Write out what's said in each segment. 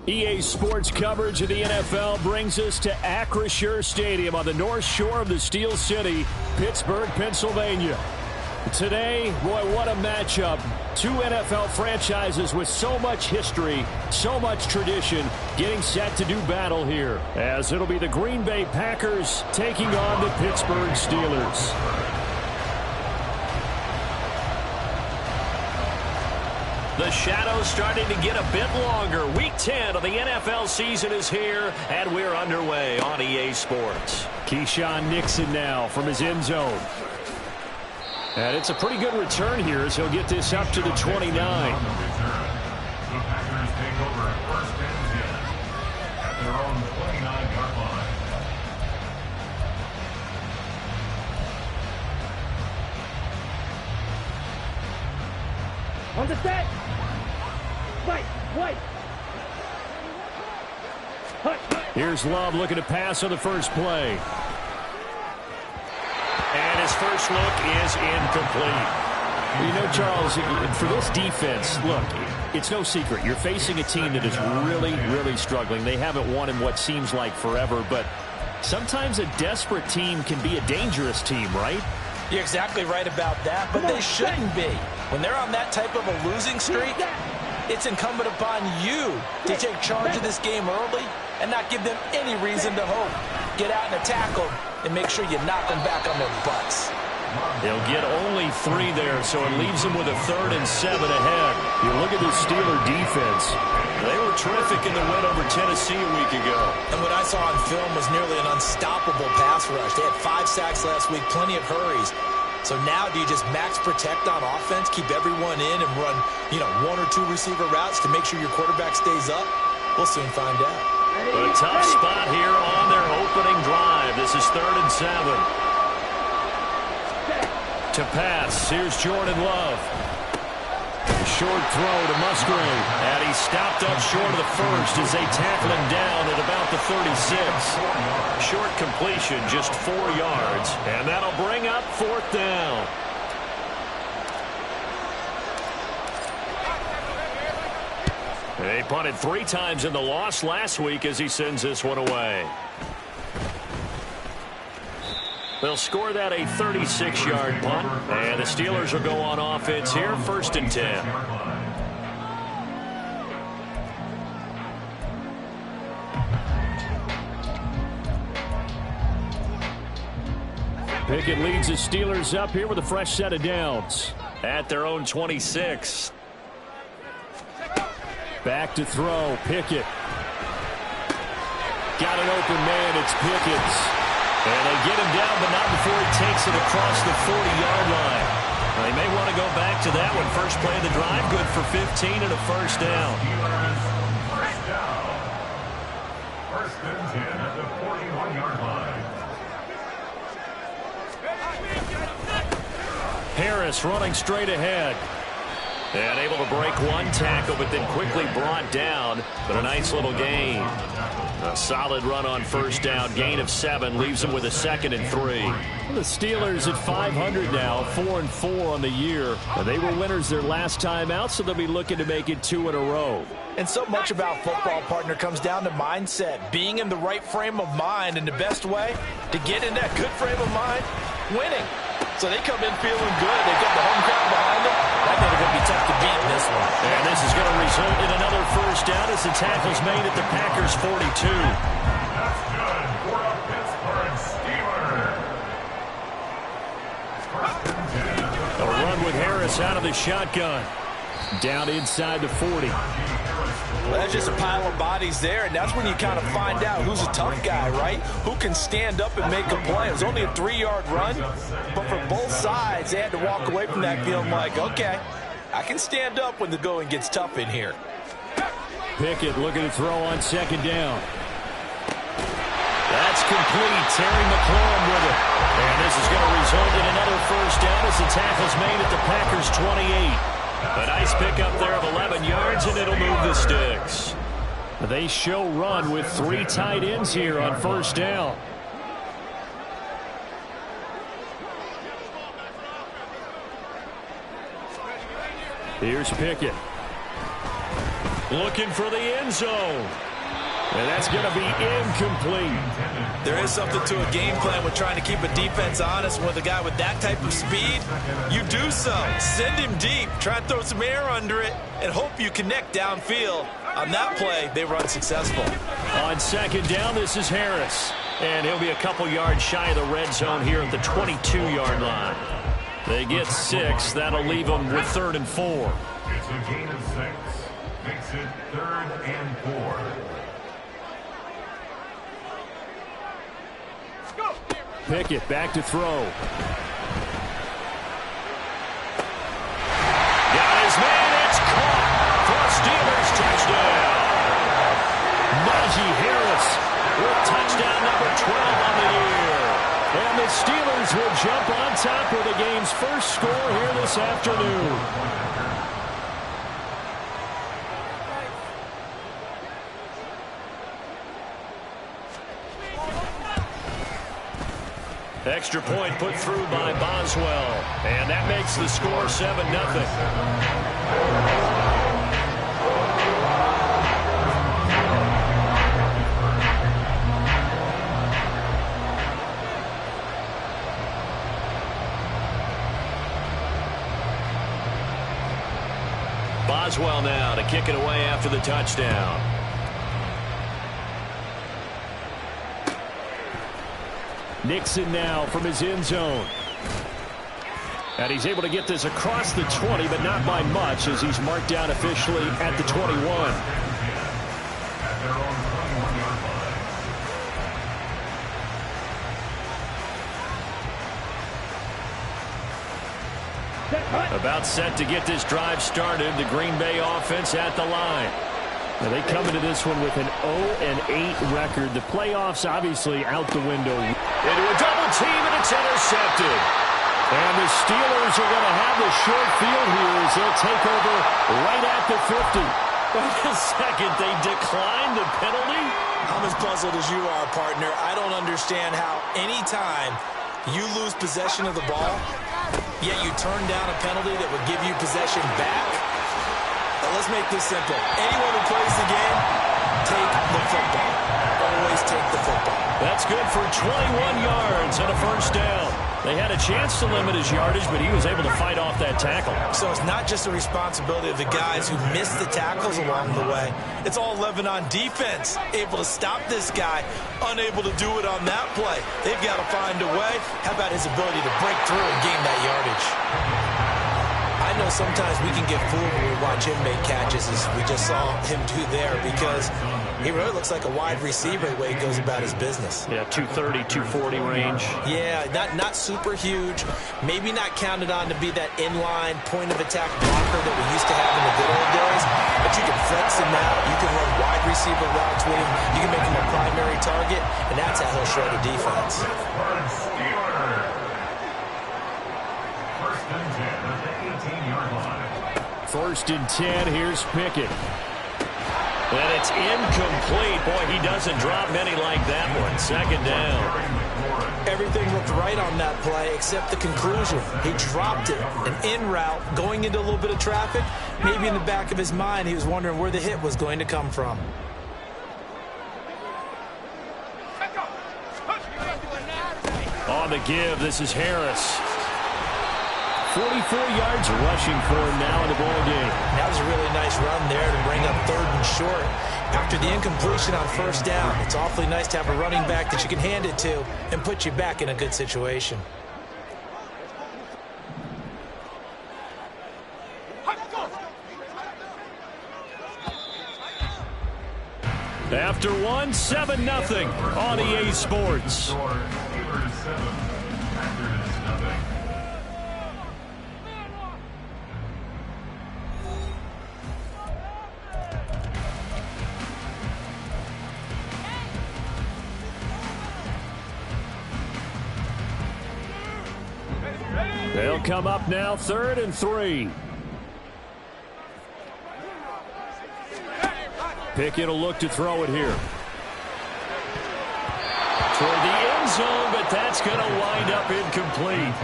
EA Sports coverage of the NFL brings us to Acrisure Stadium on the north shore of the Steel City, Pittsburgh, Pennsylvania. Today, boy, what a matchup. Two NFL franchises with so much history, so much tradition, getting set to do battle here, as it'll be the Green Bay Packers taking on the Pittsburgh Steelers. The shadow's starting to get a bit longer. Week 10 of the NFL season is here, and we're underway on EA Sports. Keyshawn Nixon now from his end zone. And it's a pretty good return here as he'll get this up to the 29. On the set. Wait. Here's Love looking to pass on the first play. And his first look is incomplete. You know, Charles, for this defense, look, it's no secret. You're facing a team that is really, really struggling. They haven't won in what seems like forever, but sometimes a desperate team can be a dangerous team, right? You're exactly right about that, but they shouldn't be. When they're on that type of a losing streak, it's incumbent upon you to take charge of this game early and not give them any reason to hope. Get out and attack them and make sure you knock them back on their butts. They'll get only 3 there, so it leaves them with a 3rd and 7 ahead. You look at the Steeler defense. They were terrific in the win over Tennessee a week ago. And what I saw on film was nearly an unstoppable pass rush. They had 5 sacks last week, plenty of hurries. So now do you just max protect on offense, keep everyone in, and run, 1 or 2 receiver routes to make sure your quarterback stays up? We'll soon find out. But a tough spot here on their opening drive. This is 3rd and 7. To pass, here's Jordan Love. A short throw to Musgrave. And he's stopped up short of the first as they tackle him down at about the 36. Short completion, just 4 yards. And that'll bring up 4th down. They punted 3 times in the loss last week as he sends this one away. They'll score that a 36-yard punt, and the Steelers will go on offense here, 1st and 10. Pickett leads the Steelers up here with a fresh set of downs at their own 26. Back to throw, Pickett. Got an open man, it's Pickett. And they get him down, but not before he takes it across the 40-yard line. Now, they may want to go back to that one. First play of the drive, good for 15 and a 1st down. First and 10 at the 41-yard line. Harris running straight ahead. And able to break 1 tackle, but then quickly brought down. But a nice little gain. A solid run on 1st down. Gain of 7 leaves them with a 2nd and 3. The Steelers at 500 now, 4-4 on the year. And they were winners their last time out, so they'll be looking to make it 2 in a row. And so much about football, partner, comes down to mindset. Being in the right frame of mind, and the best way to get in that good frame of mind, winning. So they come in feeling good. They've got the home crowd behind them. I think they're going to be tough to beat in this one. And this is going to result in another 1st down as the tackle's made at the Packers' 42. That's good for a Pittsburgh Steelers. First and 10. A run with Harris out of the shotgun. Down inside the 40. Well, that's just a pile of bodies there, and that's when you kind of find out who's a tough guy, right? Who can stand up and make a play. It was only a 3-yard run, but for both sides, they had to walk away from that feeling like, okay, I can stand up when the going gets tough in here. Pickett looking to throw on 2nd down. That's complete. Terry McLaurin with it. And this is going to result in another 1st down as the tackle's made at the Packers' 28. A nice pickup there of 11 yards, and it'll move the sticks. They show run with 3 tight ends here on 1st down. Here's Pickett. Looking for the end zone. And that's going to be incomplete. There is something to a game plan with trying to keep a defense honest. With a guy with that type of speed, you do so. Send him deep. Try and throw some air under it and hope you connect downfield. On that play, they were unsuccessful. On second down, this is Harris. And he'll be a couple yards shy of the red zone here at the 22-yard line. They get 6. That'll leave them with 3rd and 4. It's a gain of 6. Makes it 3rd and 4. Pickett back to throw. Got his man. It's caught for a Steelers touchdown. Najee Harris with touchdown number 12 on the year. And the Steelers will jump on top with the game's first score here this afternoon. Extra point put through by Boswell. And that makes the score 7-0. Boswell now to kick it away after the touchdown. Nixon now from his end zone. And he's able to get this across the 20, but not by much, as he's marked down officially at the 21. About set to get this drive started. The Green Bay offense at the line. Now they come into this one with an 0-8 record. The playoffs obviously out the window. Into a double team, and it's intercepted. And the Steelers are going to have the short field here as they'll take over right at the 50. Wait a second, they declined the penalty? I'm as puzzled as you are, partner. I don't understand how any time you lose possession of the ball, yet you turn down a penalty that would give you possession back. Now let's make this simple. Anyone who plays the game, take the football. Always take the football. That's good for 21 yards and a first down. They had a chance to limit his yardage, but he was able to fight off that tackle. So it's not just the responsibility of the guys who missed the tackles along the way. It's all 11 on defense, able to stop this guy, unable to do it on that play. They've got to find a way. How about his ability to break through and gain that yardage? I know sometimes we can get fooled when we watch him make catches, as we just saw him do there, because he really looks like a wide receiver the way he goes about his business. Yeah, 230, 240 range. Yeah, not super huge. Maybe not counted on to be that inline point-of-attack blocker that we used to have in the good old days. But you can flex him out. You can run wide receiver routes with him. You can make him a primary target, and that's how he'll shred a defense. First and 10, here's Pickett. And it's incomplete. Boy, he doesn't drop many like that one. Second down. Everything looked right on that play except the conclusion. He dropped it, an in route, going into a little bit of traffic. Maybe in the back of his mind, he was wondering where the hit was going to come from. On the give, this is Harris. 44 yards rushing for him now in the ball game. That was a really nice run there to bring up 3rd and short. After the incompletion on first down, it's awfully nice to have a running back that you can hand it to and put you back in a good situation. After one, 7-0 on EA Sports. They'll come up now, 3rd and 3. Pickett will look to throw it here. Toward the end end zone, but that's going to wind up incomplete.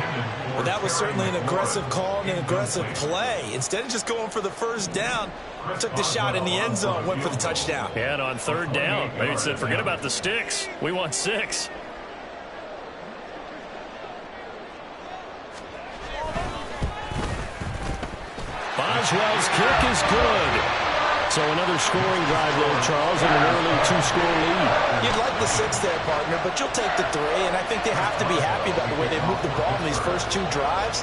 Well, that was certainly an aggressive call and an aggressive play. Instead of just going for the first down, took the shot in the end zone, went for the touchdown. And on third down, maybe it said, forget about the sticks. We want 6. Boswell's kick is good. So another scoring drive there, Charles, and an early 2-score lead. You'd like the 6 there, partner, but you'll take the 3, and I think they have to be happy about the way they moved the ball in these first 2 drives.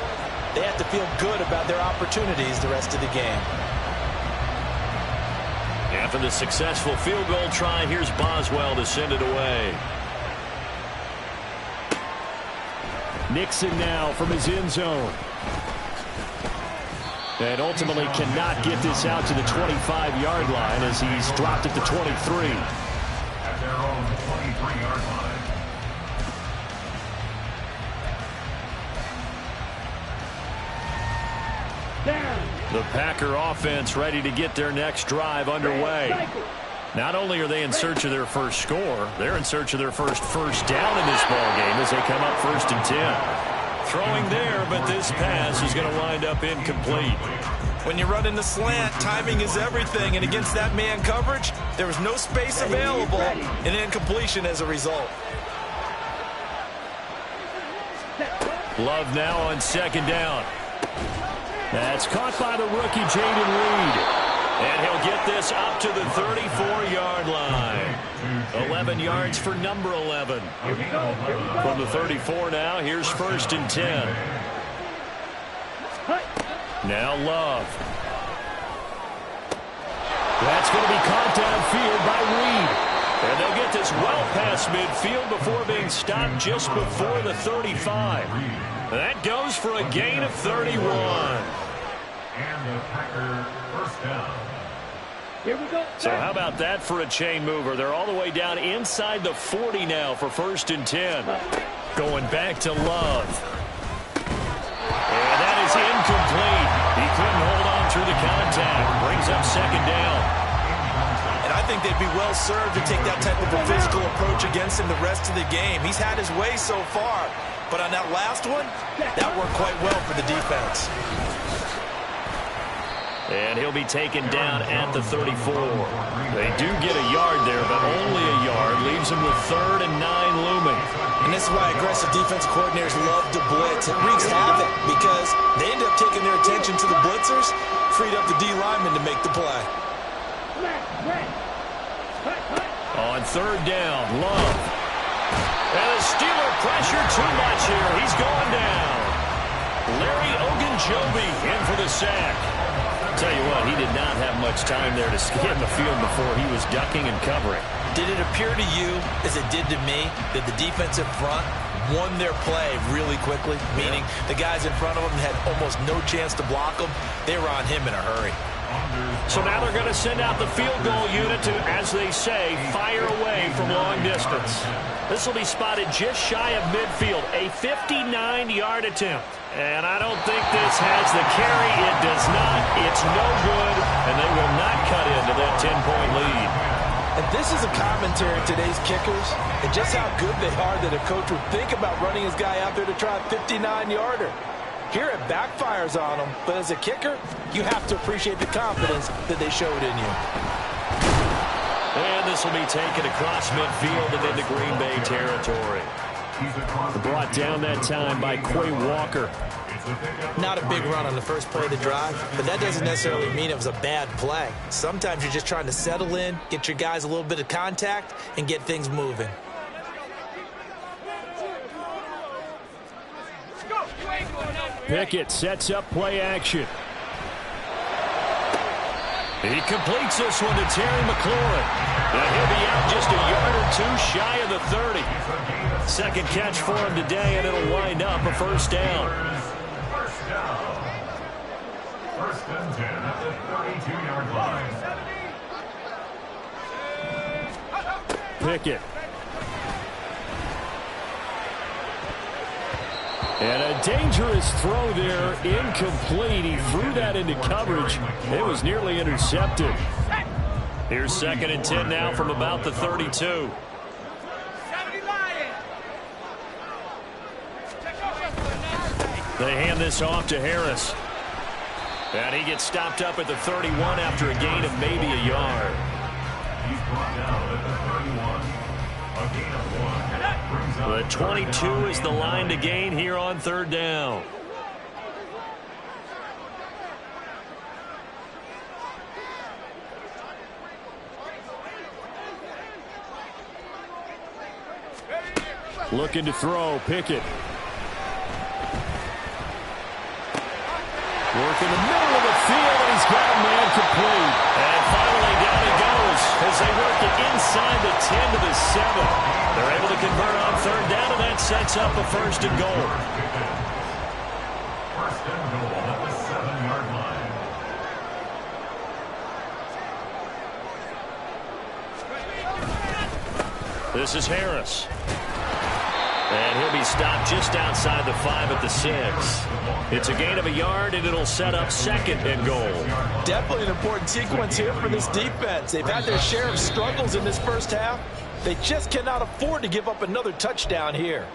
They have to feel good about their opportunities the rest of the game. After the successful field goal try, here's Boswell to send it away. Nixon now from his end zone. And ultimately cannot get this out to the 25-yard line as he's dropped at the 23. At their own 23-yard line. The Packer offense ready to get their next drive underway. Not only are they in search of their first score, they're in search of their first down in this ball game as they come up 1st and 10. Throwing there, but this pass is going to wind up incomplete. When you run in the slant, timing is everything, and against that man coverage, there was no space available, and incompletion as a result. Love now on 2nd down. That's caught by the rookie, Jayden Reed. And he'll get this up to the 34-yard line. 11 yards for number 11. From the 34 now, here's 1st and 10. Now Love. That's going to be caught downfield by Reed. And they'll get this well past midfield before being stopped just before the 35. That goes for a gain of 31. And the Packer first down. Here we go. So how about that for a chain mover? They're all the way down inside the 40 now for 1st and 10. Going back to Love. And that is incomplete. He couldn't hold on through the contact. Brings up 2nd down. And I think they'd be well served to take that type of a physical approach against him the rest of the game. He's had his way so far, but on that last one, that worked quite well for the defense. And he'll be taken down at the 34. They do get a yard there, but only a yard. Leaves them with 3rd and 9 looming. And this is why aggressive defensive coordinators love to blitz. It wreaks havoc because they end up taking their attention to the blitzers, freed up the D linemen to make the play. On 3rd down, Love. And the Steeler pressure too much here. He's going down. Larry Ogunjobi in for the sack. Tell you what, he did not have much time there to scan the field before he was ducking and covering. Did it appear to you, as it did to me, that the defensive front won their play really quickly? Meaning the guys in front of them had almost no chance to block them. They were on him in a hurry. So now they're going to send out the field goal unit to, as they say, fire away from long distance. This will be spotted just shy of midfield, a 59-yard attempt. And I don't think this has the carry. It does not. It's no good, and they will not cut into that 10-point lead. And this is a commentary of today's kickers and just how good they are that a coach would think about running his guy out there to try a 59-yarder. Here it backfires on him, but as a kicker, you have to appreciate the confidence that they showed in you. And this will be taken across midfield and into Green Bay territory. Brought down that time by Quay Walker. Not a big run on the first play of the drive, but that doesn't necessarily mean it was a bad play. Sometimes you're just trying to settle in, get your guys a little bit of contact, and get things moving. Pickett sets up play action. He completes this one to Terry McLaurin. Now he'll be out just a yard or two shy of the 30. Second catch for him today, and it'll wind up a 1st down. First down. 1st and 10 at the 32-yard line. Pickett. And a dangerous throw there, incomplete. He threw that into coverage. It was nearly intercepted. Here's 2nd and 10 now from about the 32. They hand this off to Harris. And he gets stopped up at the 31 after a gain of maybe a yard. He's brought down at the 31. A gain of 1. The 22 is the line to gain here on third down. Looking to throw, Pickett. Work in the middle of the field, and he's got a man complete. And finally down he goes as they work it inside the 10 to the 7. They're able to convert on third down, and that sets up a first and goal. First and goal at the 7-yard line. This is Harris. And he'll be stopped just outside the 5 at the 6. It's a gain of a yard, and it'll set up second and goal. Definitely an important sequence here for this defense. They've had their share of struggles in this first half. They just cannot afford to give up another touchdown here.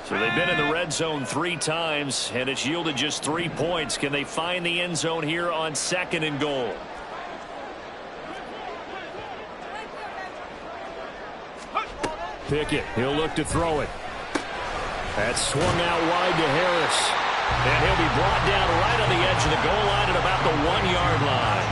So they've been in the red zone 3 times, and it's yielded just 3 points. Can they find the end zone here on second and goal? Pickett, he'll look to throw it. That's swung out wide to Harris. And he'll be brought down right on the edge of the goal line at about the 1-yard line.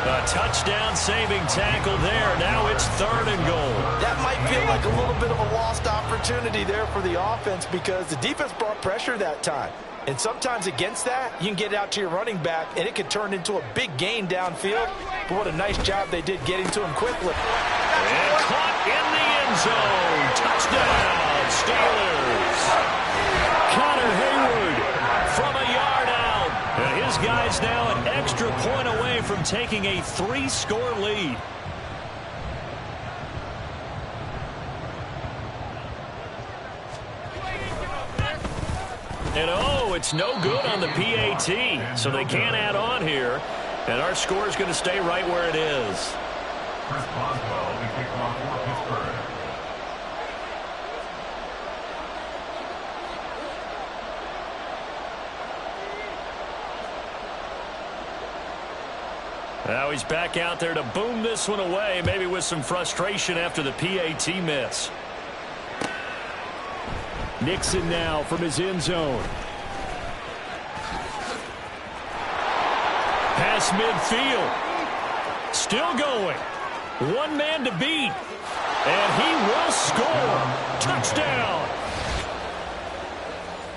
A touchdown-saving tackle there. Now it's third and goal. That might feel like a little bit of a lost opportunity there for the offense because the defense brought pressure that time. And sometimes against that, you can get out to your running back, and it could turn into a big gain downfield. But what a nice job they did getting to him quickly. And caught in the end zone. Touchdown, Steelers. Connor Hayward from a yard out. And his guy's now an extra point away from taking a 3-score lead. And oh, it's no good on the PAT, so they can't add on here. And our score is going to stay right where it is. Chris Boswell, the kickoff for Pittsburgh. Now he's back out there to boom this one away, maybe with some frustration after the PAT miss. Nixon now from his end zone. Pass midfield. Still going. One man to beat. And he will score. Touchdown.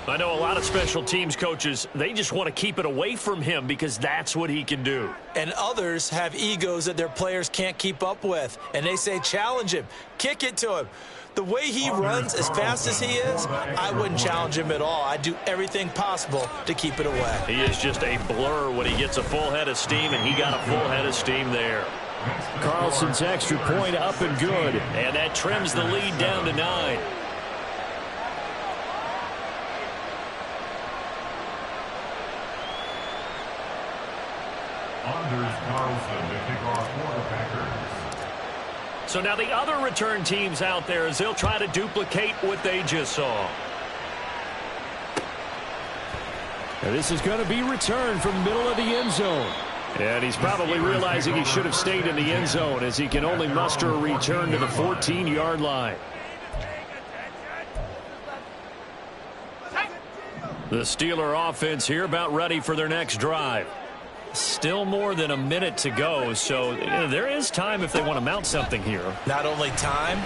I know a lot of special teams coaches, they just want to keep it away from him because that's what he can do. And others have egos that their players can't keep up with. And they say, challenge him. Kick it to him. The way he runs as fast as he is, I wouldn't challenge him at all. I'd do everything possible to keep it away. He is just a blur when he gets a full head of steam, and he got a full head of steam there. Carlson's extra point up and good, and that trims the lead down to 9. Anders Carlson to kick off for the Packers. So now the other return teams out there as they'll try to duplicate what they just saw. And this is going to be returned from the middle of the end zone. And he's probably realizing he should have stayed in the end zone as he can only muster a return to the 14-yard line. The Steeler offense here about ready for their next drive. Still more than a minute to go, so there is time if they want to mount something here. Not only time,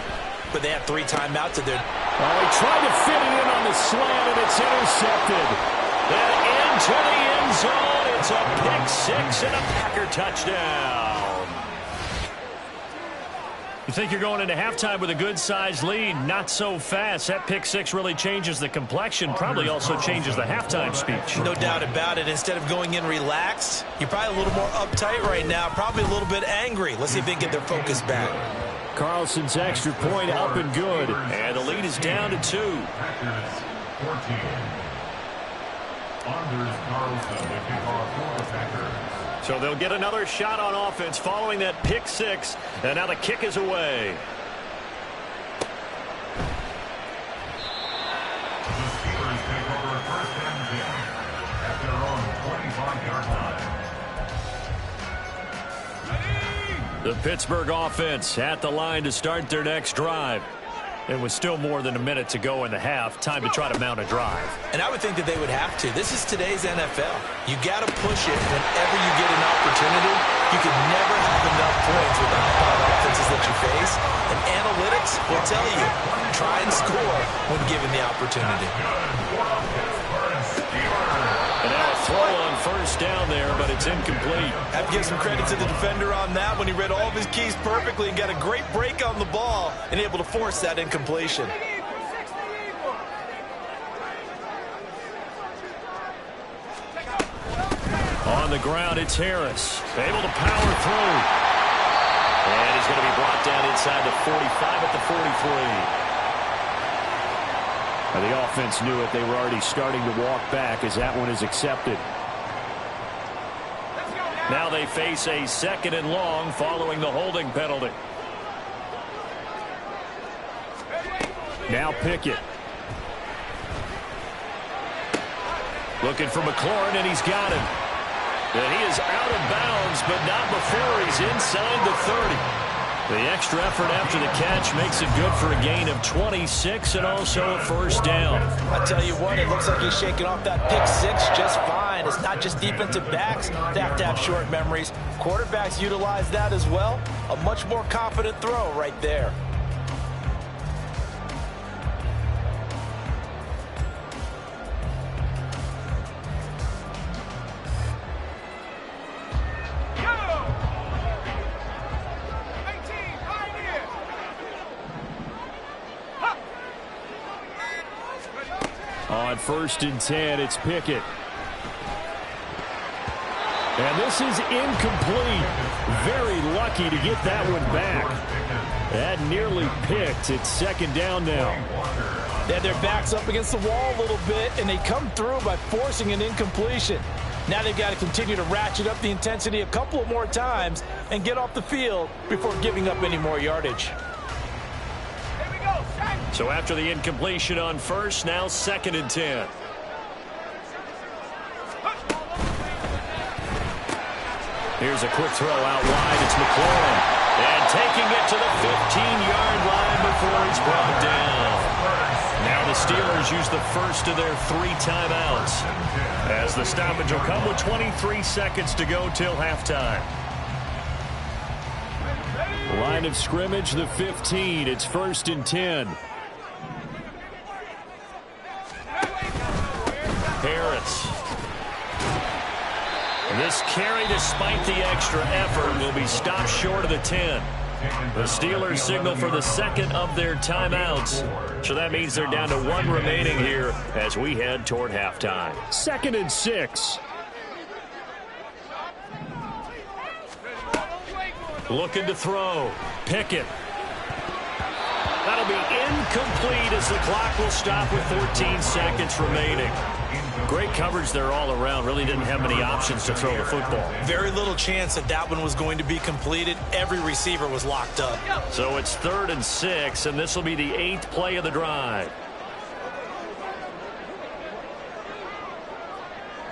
but they have 3 timeouts at their... Oh, he tried to fit it in on the slant, and it's intercepted. And into the end zone, it's a pick 6 and a Packer touchdown. You think you're going into halftime with a good-sized lead? Not so fast. That pick 6 really changes the complexion, probably also changes the halftime speech. No doubt about it. Instead of going in relaxed, you're probably a little more uptight right now, probably a little bit angry. Let's see if they can get their focus back. Carlson's extra point up and good. And the lead is down to 2. Packers 14. Anders Carlson to kick off for the Packers. So they'll get another shot on offense following that pick six. And now the kick is away. The Steelers take over first and 10 at their own 25-yard line. The Pittsburgh offense at the line to start their next drive. It was still more than a minute to go in the half. Time to try to mount a drive. And I would think that they would have to. This is today's NFL. You got to push it whenever you get an opportunity. You can never have enough points with the high-powered offenses that you face. And analytics will tell you, try and score when given the opportunity. And now a throw on first down there, but it's incomplete. I have to give some credit to the defender on that when he read all of his keys perfectly and got a great break on the ball and able to force that incompletion. On the ground, it's Harris. Able to power through. And he's going to be brought down inside the 45 at the 43. Now the offense knew it. They were already starting to walk back as that one is accepted. Now they face a second and long following the holding penalty. Now Pickett. Looking for McLaurin, and he's got him. And he is out of bounds, but not before he's inside the 30. The extra effort after the catch makes it good for a gain of 26 and also a first down. I tell you what, it looks like he's shaking off that pick six just fine. It's not just defensive backs that have to have short memories. Quarterbacks utilize that as well. A much more confident throw right there. On first and 10, it's Pickett. And this is incomplete. Very lucky to get that one back. That nearly picked. It's second down now. They had their backs up against the wall a little bit, and they come through by forcing an incompletion. Now they've got to continue to ratchet up the intensity a couple of more times and get off the field before giving up any more yardage. So after the incompletion on first, now second and 10. Here's a quick throw out wide. It's McLaurin. And taking it to the 15-yard line before he's brought down. Now the Steelers use the first of their 3 timeouts, as the stoppage will come with 23 seconds to go till halftime. Line of scrimmage, the 15. It's first and 10. Harris. This carry, despite the extra effort, will be stopped short of the 10. The Steelers signal for the second of their timeouts. So that means they're down to 1 remaining here as we head toward halftime. Second and 6. Looking to throw. Pickett. That'll be incomplete as the clock will stop with 14 seconds remaining. Great coverage there all around. Really didn't have many options to throw the football. Very little chance that that one was going to be completed. Every receiver was locked up. So it's third and 6, and this will be the 8th play of the drive.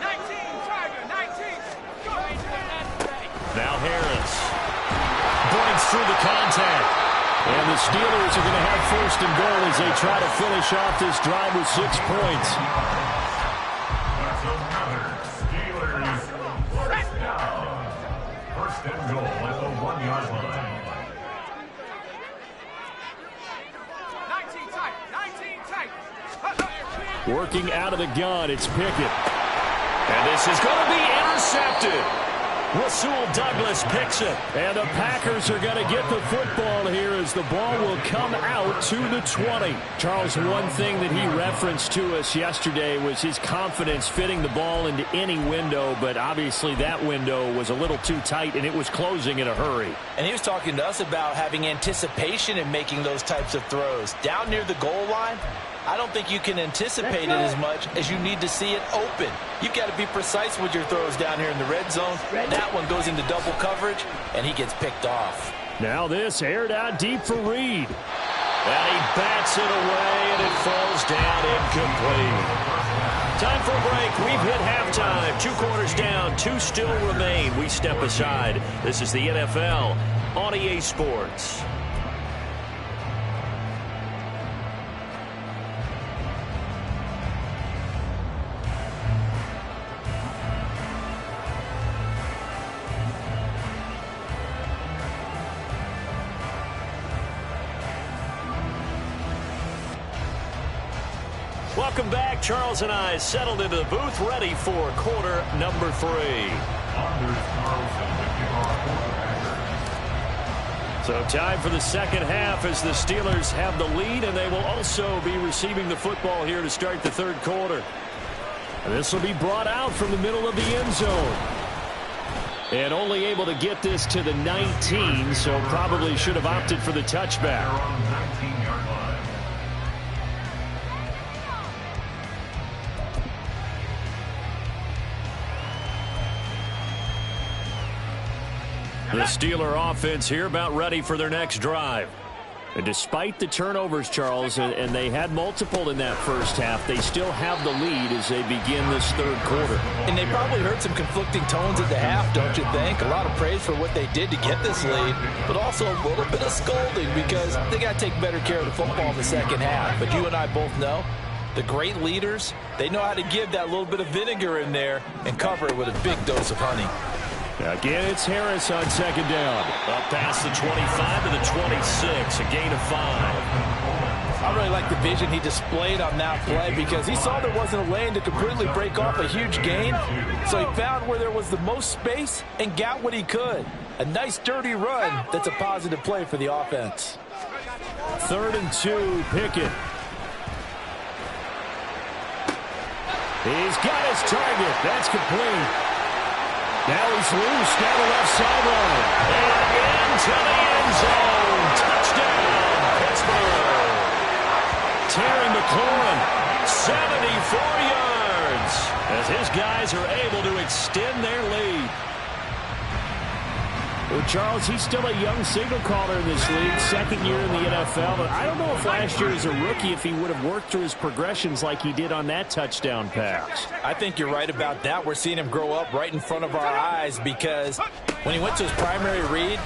19, Tiger, 19. Now Harris breaks through the contact. And the Steelers are going to have first and goal as they try to finish off this drive with 6 points. That's another Steelers first down. First and goal at the 1-yard line. 19 tight, 19 tight. Working out of the gun, it's Pickett. And this is going to be intercepted. Rasul Douglas picks it. And the Packers are going to get the football here as the ball will come out to the 20. Charles, one thing that he referenced to us yesterday was his confidence fitting the ball into any window, but obviously that window was a little too tight and it was closing in a hurry. And he was talking to us about having anticipation in making those types of throws. Down near the goal line, I don't think you can anticipate it as much as you need to see it open. You've got to be precise with your throws down here in the red zone. That one goes into double coverage, and he gets picked off. Now this aired out deep for Reed. And he bats it away, and it falls down incomplete. Time for a break. We've hit halftime. 2 quarters down, 2 still remain. We step aside. This is the NFL on EA Sports. Welcome back. Charles and I settled into the booth, ready for quarter number 3. So time for the second half as the Steelers have the lead, and they will also be receiving the football here to start the third quarter. And this will be brought out from the middle of the end zone. And only able to get this to the 19, so probably should have opted for the touchback. The Steeler offense here about ready for their next drive. And despite the turnovers, Charles, and they had multiple in that first half, they still have the lead as they begin this third quarter. And they probably heard some conflicting tones at the half, don't you think? A lot of praise for what they did to get this lead, but also a little bit of scolding because they got to take better care of the football in the second half. But you and I both know the great leaders, they know how to give that little bit of vinegar in there and cover it with a big dose of honey. Again, it's Harris on second down. Up past the 25 to the 26, a gain of 5. I really like the vision he displayed on that play because he saw there wasn't a lane to completely break off a huge gain. So he found where there was the most space and got what he could. A nice dirty run that's a positive play for the offense. 3rd and 2, Pickett. He's got his target. That's complete. Now he's loose down the left sideline. And into the end zone. Touchdown, Pittsburgh. Terry McLaurin, 74 yards. As his guys are able to extend their lead. Well, Charles, he's still a young signal caller in this league, 2nd year in the NFL. But I don't know if last year as a rookie, if he would have worked through his progressions like he did on that touchdown pass. I think you're right about that. We're seeing him grow up right in front of our eyes because when he went to his primary read,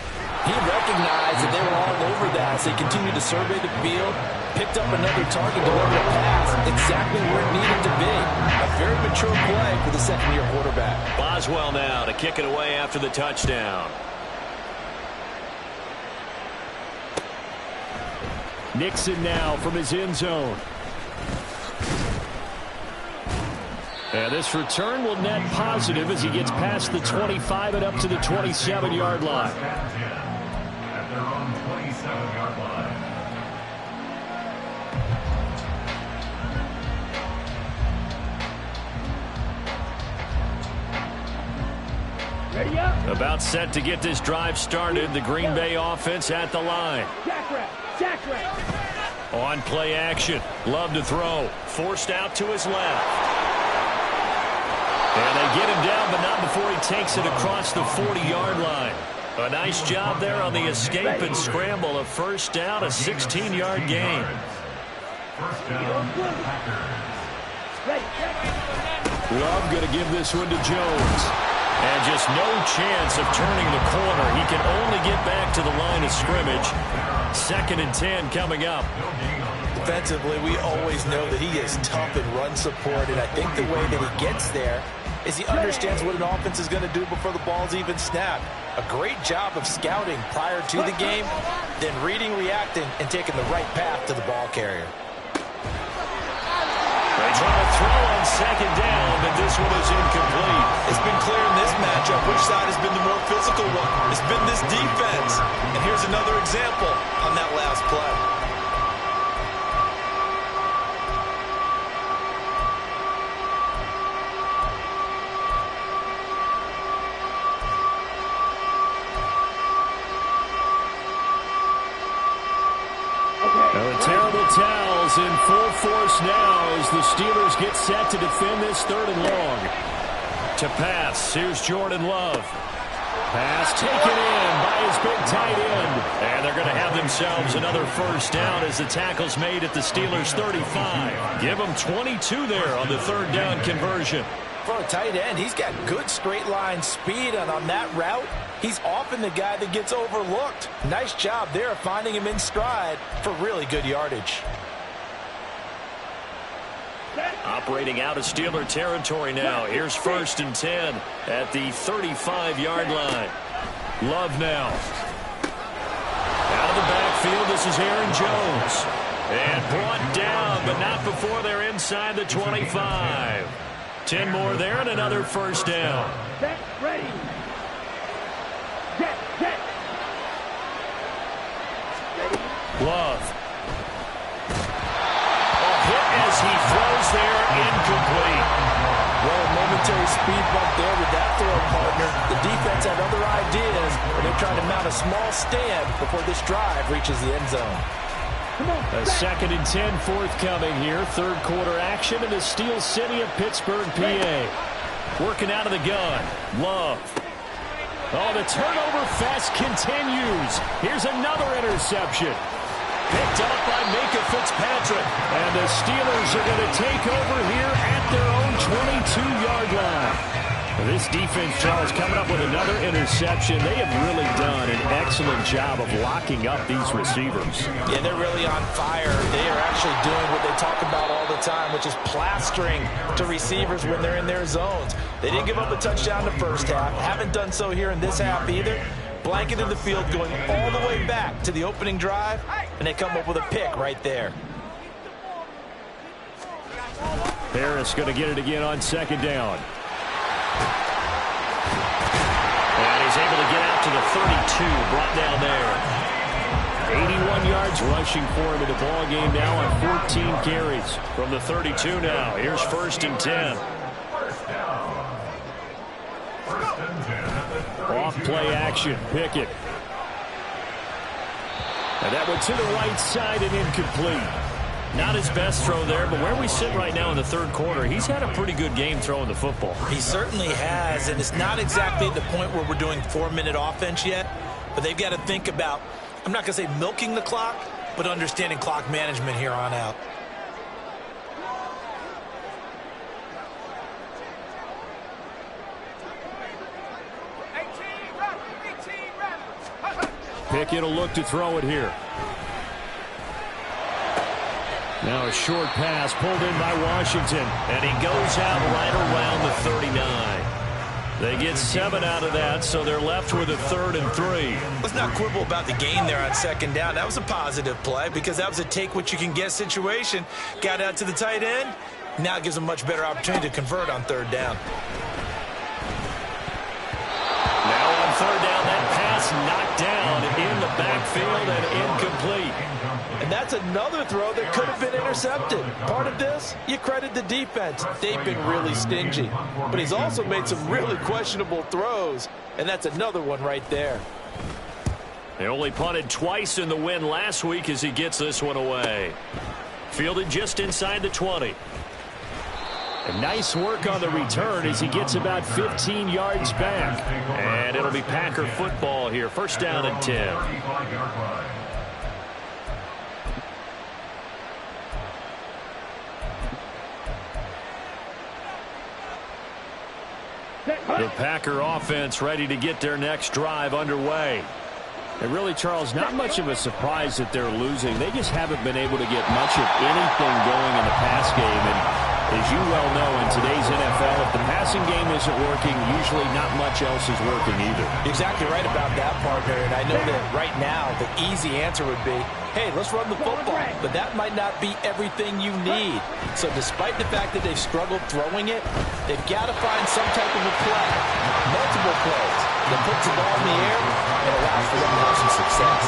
he recognized that they were all over that. So he continued to survey the field, picked up another target, delivered a pass exactly where it needed to be. A very mature play for the 2nd-year quarterback. Boswell now to kick it away after the touchdown. Nixon now from his end zone. And this return will net positive as he gets past the 25 and up to the 27-yard line. At their own 27-yard line. Ready up. About set to get this drive started. The Green Bay offense at the line. On play action. Love to throw. Forced out to his left. And they get him down, but not before he takes it across the 40-yard line. A nice job there on the escape and scramble. A first down, a 16-yard gain. First down, Packers. Love going to give this one to Jones. And just no chance of turning the corner. He can only get back to the line of scrimmage. 2nd and 10 coming up. Defensively, we always know that he is tough in run support, and I think the way that he gets there is he understands what an offense is going to do before the ball's even snapped. A great job of scouting prior to the game, then reading, reacting, and taking the right path to the ball carrier. They try to throw on 2nd down, but this one is incomplete. It's been clear in this matchup which side has been the more physical one. It's been this defense. And here's another example on that last play. The terrible towels in full force first now as the Steelers get set to defend this 3rd and long. To pass, here's Jordan Love. Pass taken in by his big tight end. And they're going to have themselves another first down as the tackle's made at the Steelers' 35. Give them 22 there on the 3rd down conversion. For a tight end, he's got good straight line speed, and on that route, he's often the guy that gets overlooked. Nice job there finding him in stride for really good yardage. Operating out of Steeler territory now. Here's 1st and 10 at the 35-yard line. Love now. Out of the backfield, this is Aaron Jones. And brought down, but not before they're inside the 25. 10 more there and another first down. Set, ready. Set. Love. As he throws there, incomplete. Well, a momentary speed bump there with that throw, partner. The defense had other ideas, and they're trying to mount a small stand before this drive reaches the end zone. A 2nd and 10 forthcoming here. 3rd quarter action in the Steel City of Pittsburgh, PA. Working out of the gun. Love. Oh, the turnover fest continues. Here's another interception. Picked up by Minkah Fitzpatrick. And the Steelers are going to take over here at their own 22-yard line. This defense, Charles, coming up with another interception. They have really done an excellent job of locking up these receivers. Yeah, they're really on fire. They are actually doing what they talk about all the time, which is plastering to receivers when they're in their zones. They didn't give up a touchdown the first half. Haven't done so here in this half either. Blanket in the field going all the way back to the opening drive, and they come up with a pick right there. Harris going to get it again on 2nd down. And he's able to get out to the 32, brought down there. 81 yards rushing for him in the ball game now on 14 carries. From the 32 now, here's 1st and 10. Off play action, Pickett. And that went to the right side and incomplete. Not his best throw there, but where we sit right now in the 3rd quarter, he's had a pretty good game throwing the football. He certainly has, and it's not exactly at the point where we're doing 4-minute offense yet, but they've got to think about, I'm not going to say milking the clock, but understanding clock management here on out. Pickett will look to throw it here. Now a short pass pulled in by Washington, and he goes out right around the 39. They get 7 out of that, so they're left with a 3rd and 3. Let's not quibble about the gain there on 2nd down. That was a positive play because that was a take-what-you-can-get situation. Got out to the tight end. Now it gives them a much better opportunity to convert on 3rd down. Now on 3rd down, that pass knocked down in the backfield and incomplete. And that's another throw that could have been intercepted. Part of this, you credit the defense. They've been really stingy. But he's also made some really questionable throws, and that's another one right there. They only punted twice in the win last week as he gets this one away. Fielded just inside the 20. And nice work on the return as he gets about 15 yards back. And it'll be Packer football here. 1st down and 10. The Packer offense ready to get their next drive underway. And really, Charles, not much of a surprise that they're losing. They just haven't been able to get much of anything going in the pass game. And as you well know, in today's NFL, if the passing game isn't working, usually not much else is working either. Exactly right about that, partner. And I know that right now the easy answer would be, hey, let's run the football. But that might not be everything you need. So despite the fact that they've struggled throwing it, they've got to find some type of a play, multiple plays, that puts the ball in the air and allows for them to have some success.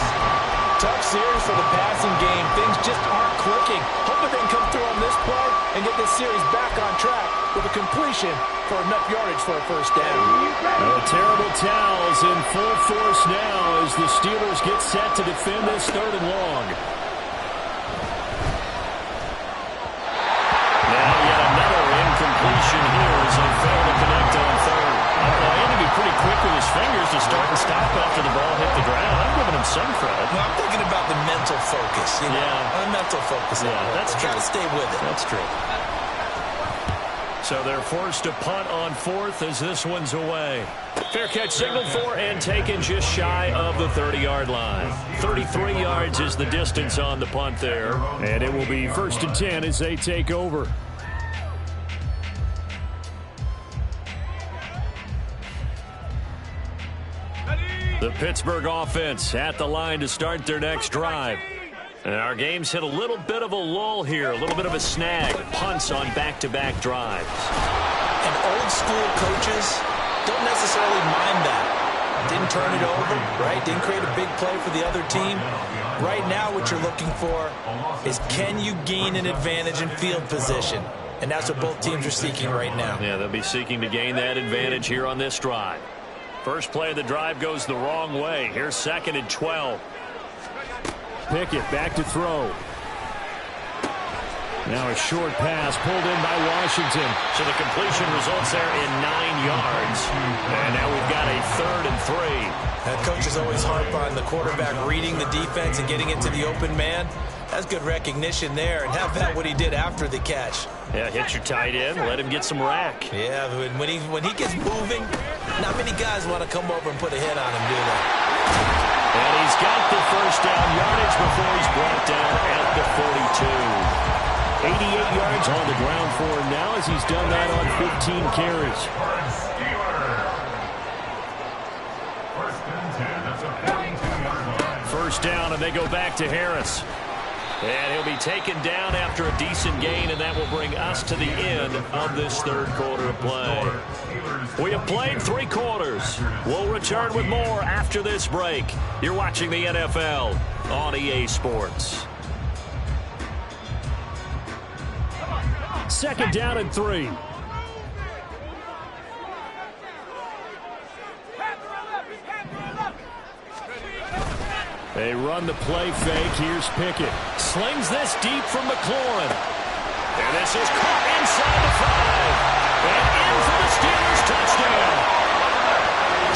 Tough series for the passing game. Things just aren't clicking. Hoping they can come through on this play and get this series back on track with a completion for enough yardage for a 1st down. Terrible towels in full force now as the Steelers get set to defend this 3rd and long. fingers to start and stop after the ball hit the ground. I'm giving him some credit. No, I'm thinking about the mental focus. Yeah. Mental focus. Yeah, that's true. Got to stay with it. That's true. So they're forced to punt on fourth as this one's away. Fair catch signaled for and taken just shy of the 30-yard line. 33 yards is the distance on the punt there. And it will be 1st and 10 as they take over. The Pittsburgh offense at the line to start their next drive. And our game's hit a little bit of a lull here, a little bit of a snag. Punts on back-to-back drives. And old school coaches don't necessarily mind that. Didn't turn it over, right? Didn't create a big play for the other team. Right now what you're looking for is, can you gain an advantage in field position? And that's what both teams are seeking right now. Yeah, they'll be seeking to gain that advantage here on this drive. First play of the drive goes the wrong way. Here's 2nd and 12. Pickett back to throw. Now a short pass pulled in by Washington. So the completion results there in 9 yards. And now we've got a 3rd and 3. That coach is always harp on the quarterback reading the defense and getting into the open man. That's good recognition there. And have that what he did after the catch. Yeah, hit your tight end. Let him get some rack. Yeah, when he gets moving, not many guys want to come over and put a hit on him, do they? And he's got the first down yardage before he's brought down at the 42. 88 yards on the ground for him now as he's done that on 15 carries. First down, and they go back to Harris. And he'll be taken down after a decent gain, and that will bring us to the end of this third quarter of play. We have played 3 quarters. We'll return with more after this break. You're watching the NFL on EA Sports. 2nd down and 3. They run the play fake. Here's Pickett. Slings this deep from McLaurin. And this is caught inside the 5. And in for the Steelers touchdown.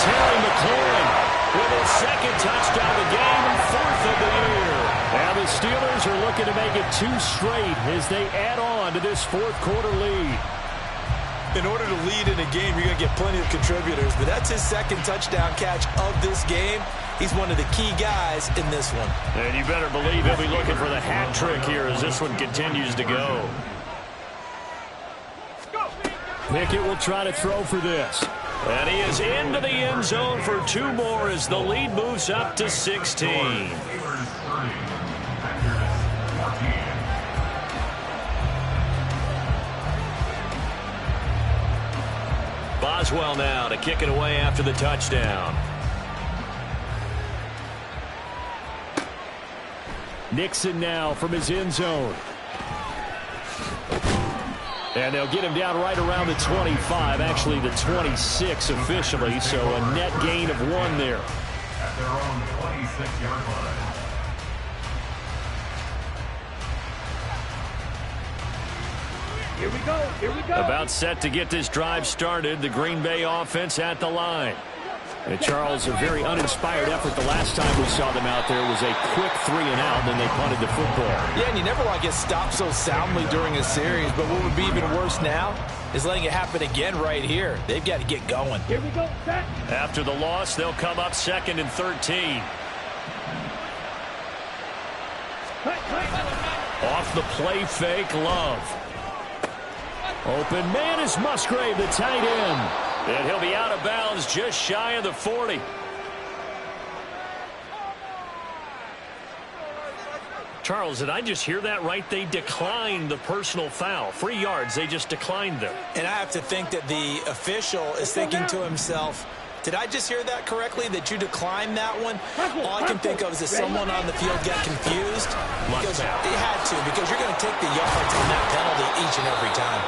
Terry McLaurin with his 2nd touchdown of the game and 4th of the year. And the Steelers are looking to make it 2 straight as they add on to this 4th quarter lead. In order to lead in a game, you're going to get plenty of contributors, but that's his 2nd touchdown catch of this game. He's one of the key guys in this one. And you better believe he'll be looking for the hat trick here as this one continues to go. Pickett will try to throw for this. And he is into the end zone for 2 more as the lead moves up to 16. Boswell now to kick it away after the touchdown. Nixon now from his end zone. And they'll get him down right around the 25, actually the 26 officially, so a net gain of 1 there. At their own 26-yard line. Here we go. Here we go. About set to get this drive started, the Green Bay offense at the line. And Charles, a very uninspired effort the last time we saw them out there was a quick 3-and-out, then they punted the football. Yeah, and you never want to get stopped so soundly during a series, but what would be even worse now is letting it happen again right here. They've got to get going. Here we go. Set. After the loss, they'll come up 2nd and 13. Off the play fake, Love. Open man is Musgrave, the tight end. And he'll be out of bounds just shy of the 40. Charles, did I just hear that right? They declined the personal foul. 3 yards, they just declined them. And I have to think that the official is thinking to himself, did I just hear that correctly, that you declined that one? All I can think of is that someone on the field got confused. Because they had to, because you're going to take the yards on that penalty each and every time.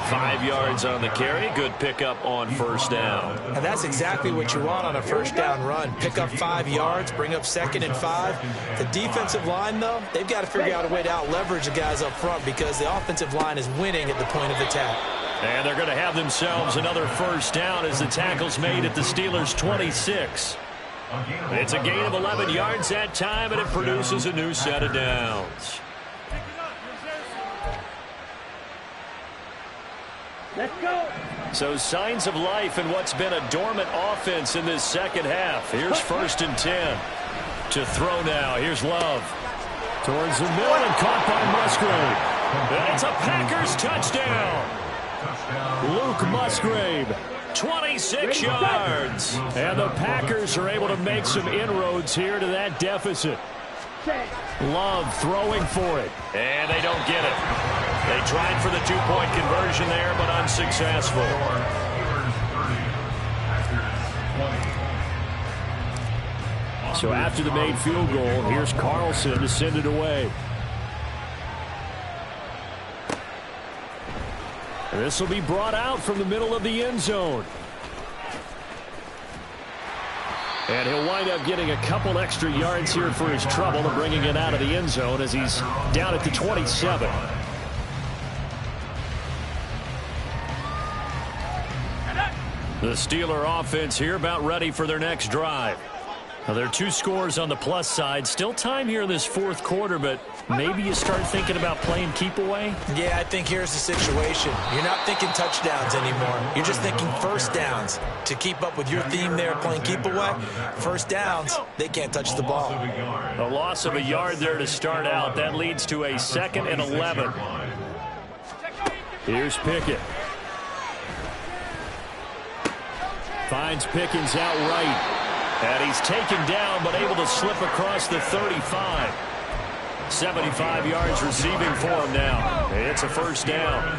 5 yards on the carry. Good pickup on first down. And that's exactly what you want on a first down run. Pick up 5 yards, bring up 2nd and 5. The defensive line, though, they've got to figure out a way to out-leverage the guys up front because the offensive line is winning at the point of attack. And they're going to have themselves another first down as the tackle's made at the Steelers' 26. It's a gain of 11 yards that time, and it produces a new set of downs. Let's go. So signs of life in what's been a dormant offense in this second half. Here's 1st and 10. To throw now. Here's Love. Towards the middle and caught by Musgrave. And it's a Packers touchdown. Luke Musgrave, 26 yards. And the Packers are able to make some inroads here to that deficit. Love throwing for it. And they don't get it. They tried for the 2-point conversion there, but unsuccessful. So after the made field goal, here's Carlson to send it away. This will be brought out from the middle of the end zone. And he'll wind up getting a couple extra yards here for his trouble and bringing it out of the end zone as he's down at the 27. The Steeler offense here about ready for their next drive. Now, there are 2 scores on the plus side. Still time here in this 4th quarter, but maybe you start thinking about playing keep away? Yeah, I think here's the situation. You're not thinking touchdowns anymore. You're just thinking first downs. To keep up with your theme there, playing keep away, first downs, they can't touch the ball. A loss of a yard there to start out. That leads to a 2nd and 11. Here's Pickett. Finds Pickens out right. And he's taken down, but able to slip across the 35. 75 yards receiving for him now. It's a first down.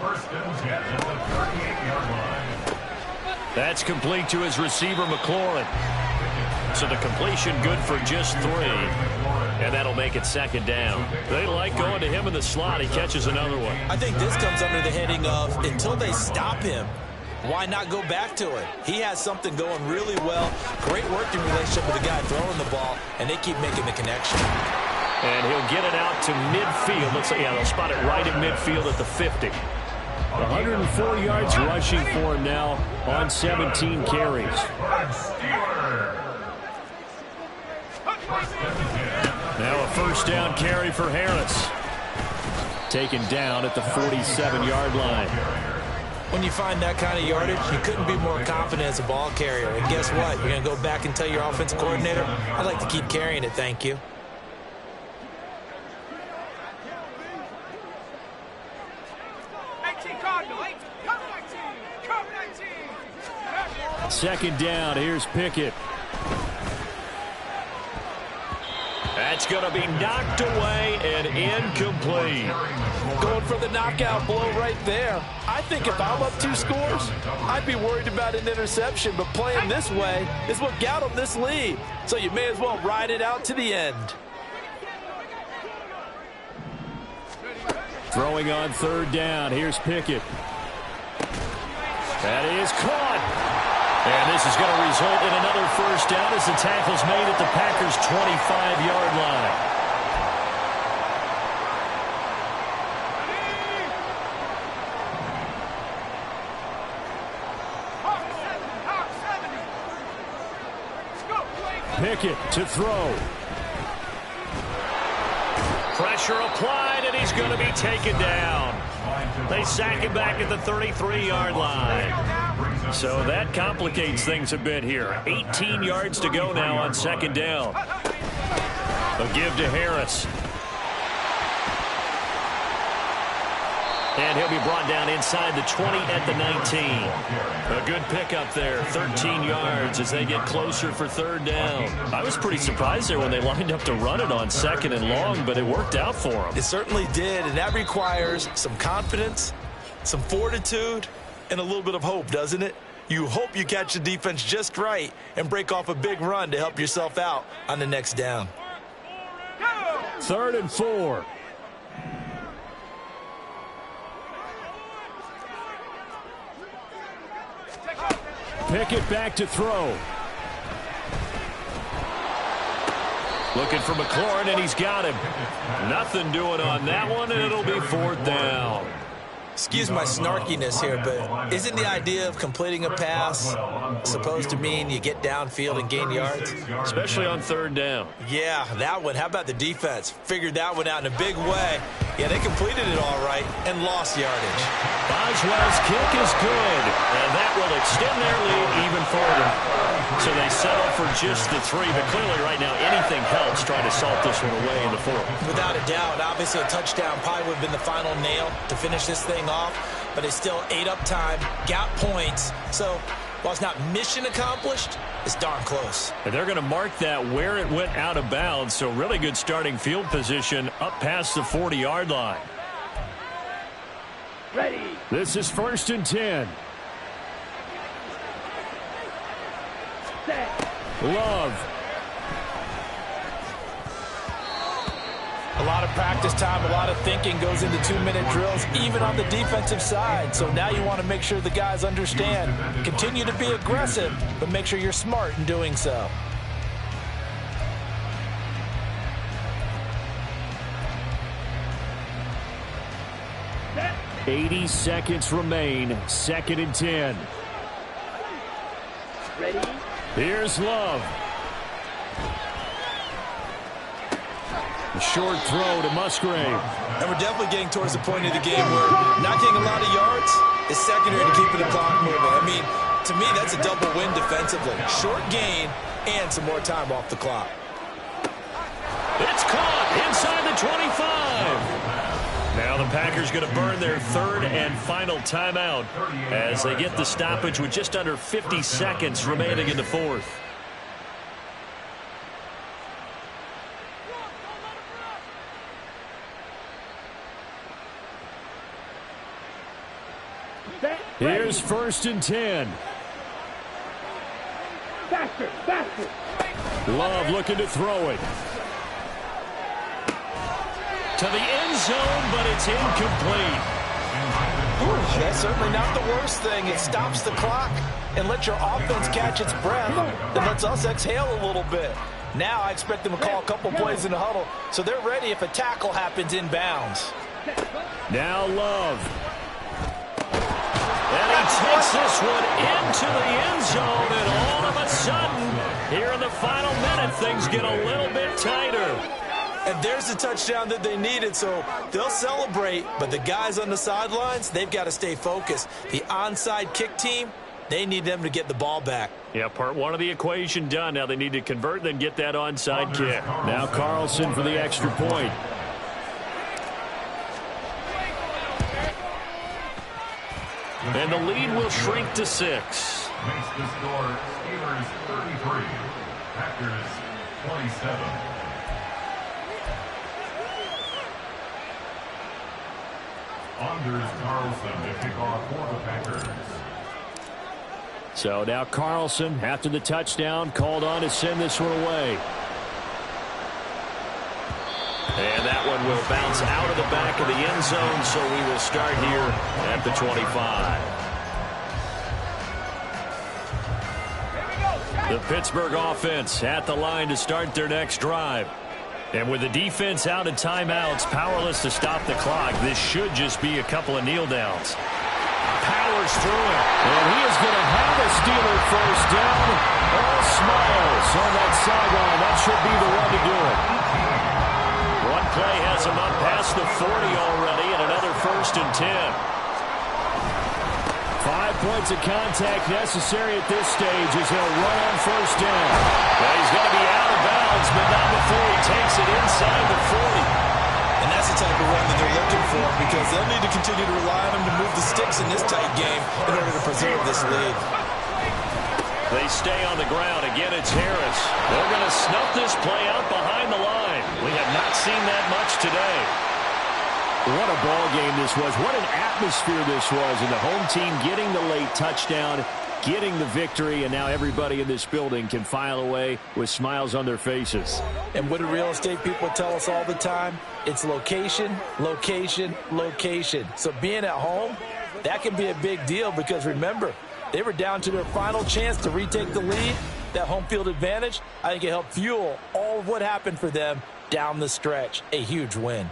First and 10 at the 38-yard line. That's complete to his receiver, McLaurin. So the completion good for just 3. And that'll make it 2nd down. They like going to him in the slot. He catches another one. I think this comes under the heading of until they stop him, why not go back to it? He has something going really well. Great working relationship with the guy throwing the ball, and they keep making the connection. And he'll get it out to midfield. Looks like, yeah, they'll spot it right at midfield at the 50. 104 yards rushing for him now on 17 carries. Now a first down carry for Harris. Taken down at the 47-yard line. When you find that kind of yardage, you couldn't be more confident as a ball carrier. And guess what? You're going to go back and tell your offensive coordinator, I'd like to keep carrying it, thank you. Second down, here's Pickett. That's going to be knocked away and incomplete. Going for the knockout blow right there. I think if I'm up 2 scores, I'd be worried about an interception, but playing this way is what got them this lead. So you may as well ride it out to the end. Throwing on 3rd down, here's Pickett. That is caught. And this is going to result in another first down as the tackle's made at the Packers' 25-yard line. Pickett to throw. Pressure applied, and he's going to be taken down. They sack him back at the 33-yard line. So that complicates things a bit here. 18 yards to go now on 2nd down. A give to Harris. And he'll be brought down inside the 20 at the 19. A good pickup there, 13 yards as they get closer for 3rd down. I was pretty surprised there when they lined up to run it on 2nd and long, but it worked out for them. It certainly did, and that requires some confidence, some fortitude, and a little bit of hope, doesn't it? You hope you catch the defense just right and break off a big run to help yourself out on the next down. 3rd and 4. Pickett back to throw. Looking for McLaurin, and he's got him. Nothing doing on that one, and it'll be 4th down. Excuse my snarkiness here, but isn't the idea of completing a pass supposed to mean you get downfield and gain yards? Especially on 3rd down. Yeah, that one. How about the defense? Figured that one out in a big way. Yeah, they completed it all right and lost yardage. Boswell's kick is good, and that will extend their lead even further. So they settle for just the 3, but clearly right now anything helps trying to salt this one away in the 4th. Without a doubt, obviously a touchdown probably would have been the final nail to finish this thing off, but it's still ate up time, got points. So while it's not mission accomplished, it's darn close. And they're going to mark that where it went out of bounds, so really good starting field position up past the 40-yard line. Ready. This is 1st and 10. Set. Love. A lot of practice time, a lot of thinking goes into 2-minute drills, even on the defensive side. So now you want to make sure the guys understand. Continue to be aggressive, but make sure you're smart in doing so. Set. 80 seconds remain. 2nd and 10. Ready. Here's Love. A short throw to Musgrave. And we're definitely getting towards the point of the game where not getting a lot of yards is secondary to keeping the clock moving. I mean, to me, that's a double win defensively. Short gain and some more time off the clock. It's caught inside the 25. Now the Packers going to burn their 3rd and final timeout as they get the stoppage with just under 50 seconds remaining in the 4th. Set. Here's 1st and 10. Faster. Faster. Love looking to throw it. To the end zone, but it's incomplete. That's certainly not the worst thing. It stops the clock and lets your offense catch its breath and lets us exhale a little bit. Now I expect them to call a couple plays in the huddle so they're ready if a tackle happens inbounds. Now Love. And he takes this one into the end zone, and all of a sudden, here in the final minute, things get a little bit tighter. And there's the touchdown that they needed, so they'll celebrate. But the guys on the sidelines, they've got to stay focused. The onside kick team, they need them to get the ball back. Yeah, part 1 of the equation done. Now they need to convert, then get that onside kick. Now Carlson for the extra point. And the lead will shrink to 6. Makes the score Steelers 33, Packers 27. Anders Carlson to kick off for the Packers. So now Carlson, after the touchdown, called on to send this one away. And that one will bounce out of the back of the end zone, so we will start here at the 25. The Pittsburgh offense at the line to start their next drive. And with the defense out of timeouts, powerless to stop the clock, this should just be a couple of kneel downs. Powers through it. And he is going to have a Steeler first down. All Smiles on that sideline. That should be the one to do it. One play has him up past the 40 already, and another 1st and 10. 5 points of contact necessary at this stage as he'll run on 1st down. Well, he's going to be out of bounds, but not before he takes it inside the 40. And that's the type of run that they're looking for because they'll need to continue to rely on him to move the sticks in this tight game in order to preserve this lead. They stay on the ground. Again, it's Harris. They're going to snuff this play out behind the line. We have not seen that much today. What a ball game this was. What an atmosphere this was. And the home team getting the late touchdown, getting the victory, and now everybody in this building can file away with smiles on their faces. And what do real estate people tell us all the time? It's location, location, location. So being at home, that can be a big deal because remember, they were down to their final chance to retake the lead, that home field advantage, I think it helped fuel all of what happened for them down the stretch. A huge win.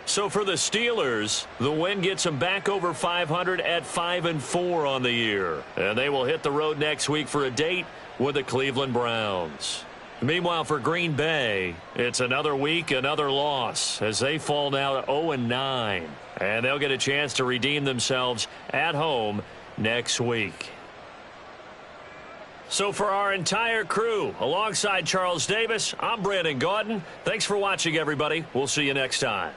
So for the Steelers, the win gets them back over 500 at 5-4 on the year. And they will hit the road next week for a date with the Cleveland Browns. Meanwhile, for Green Bay, it's another week, another loss as they fall now to 0-9. And they'll get a chance to redeem themselves at home next week. So for our entire crew, alongside Charles Davis, I'm Brandon Gaudin. Thanks for watching, everybody. We'll see you next time.